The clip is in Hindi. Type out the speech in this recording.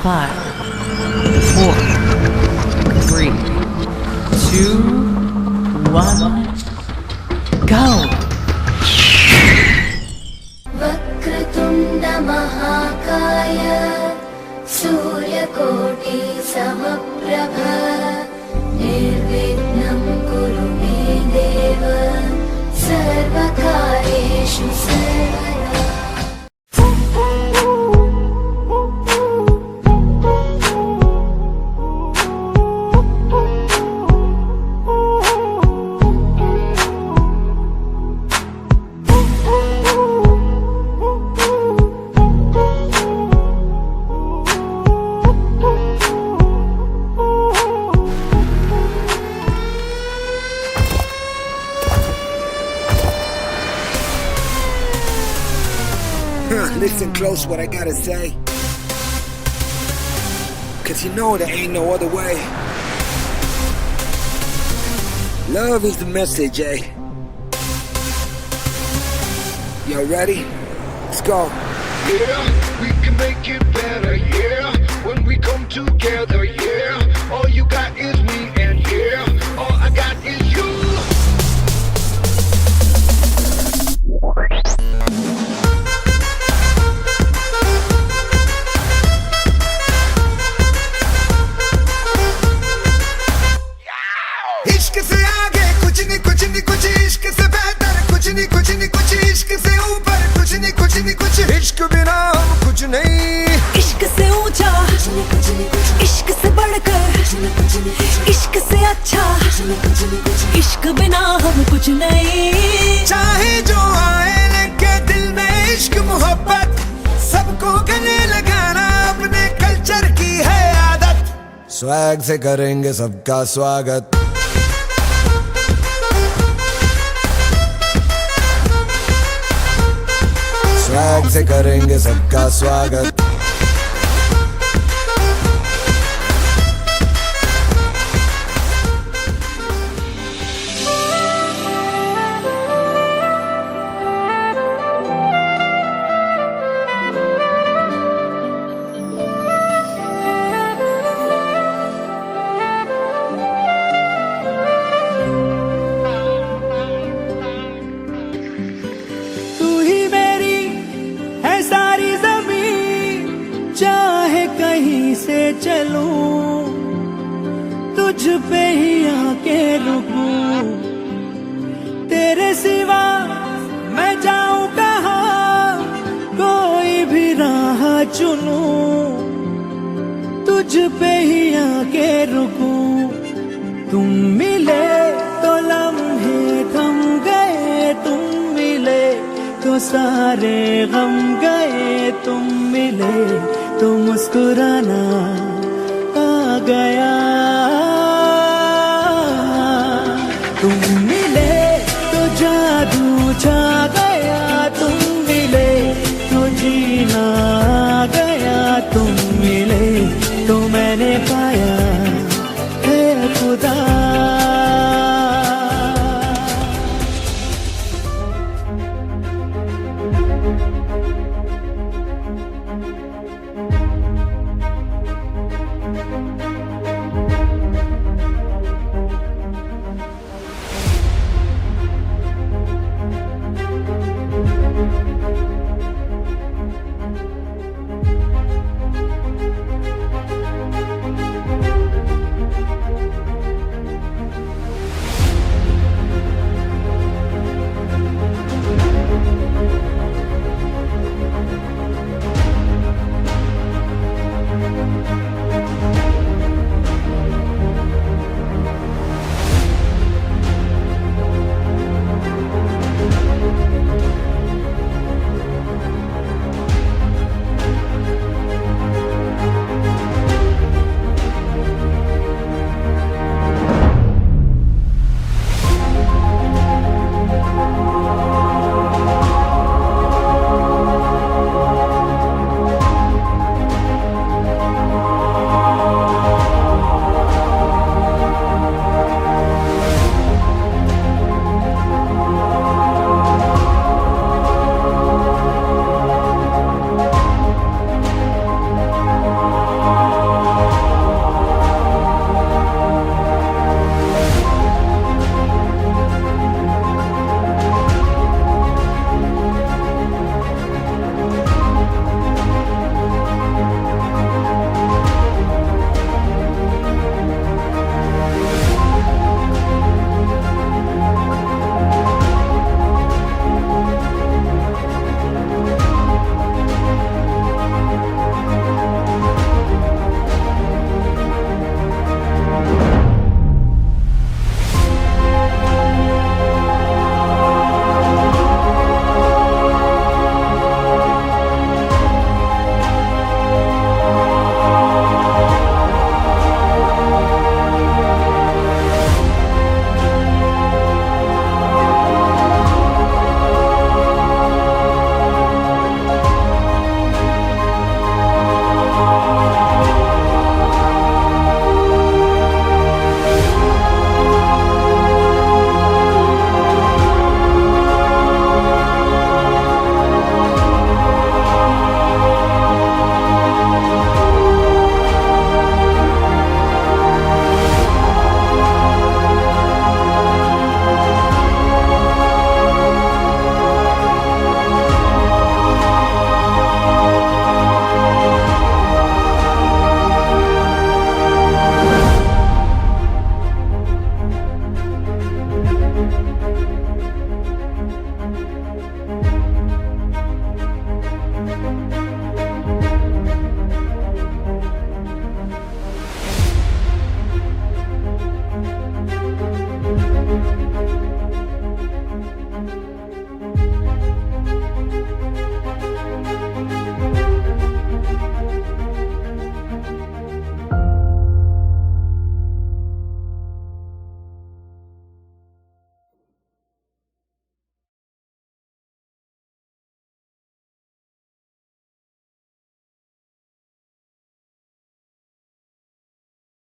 5, 4, 3, 2, 1, go! वक्रतुण्ड महाकाय सूर्यकोटि समप्रभ निर्विघ्नं कुरु मे देव सर्वकार्येषु सर्वदा। Listen close what I gotta say, 'cause you know there ain't no other way. Love is the message, eh? Y'all ready? Let's go. Yeah, we can make it better, yeah. When we come together, yeah. All you got is me and yeah, all I got is you. इश्क से आगे कुछ नहीं कुछ इश्क से बेहतर कुछ नहीं कुछ इश्क से ऊपर कुछ नहीं कुछ इश्क बिना हम कुछ नहीं। इश्क से ऊंचा इश्क से बढ़कर इश्क से अच्छा इश्क बिना हम कुछ नहीं। चाहे जो आए लगे दिल में इश्क मोहब्बत सबको गले लगाना अपने कल्चर की है आदत। स्वैग से करेंगे सबका स्वागत। स्वैग से करेंगे सबका स्वागत। से चलूं तुझ पे ही आके रुकूं तेरे सिवा मैं जाऊं कहाँ कोई भी राह चुनूं तुझ पे ही आके रुकूं। तुम मिले तो लम्हे थम गए तुम मिले तो सारे गम गए तुम मिले तो मुस्कुराना आ गया। तुम मिले तो जादू छा गया तुम मिले तो जीना आ गया तुम मिले तो मैंने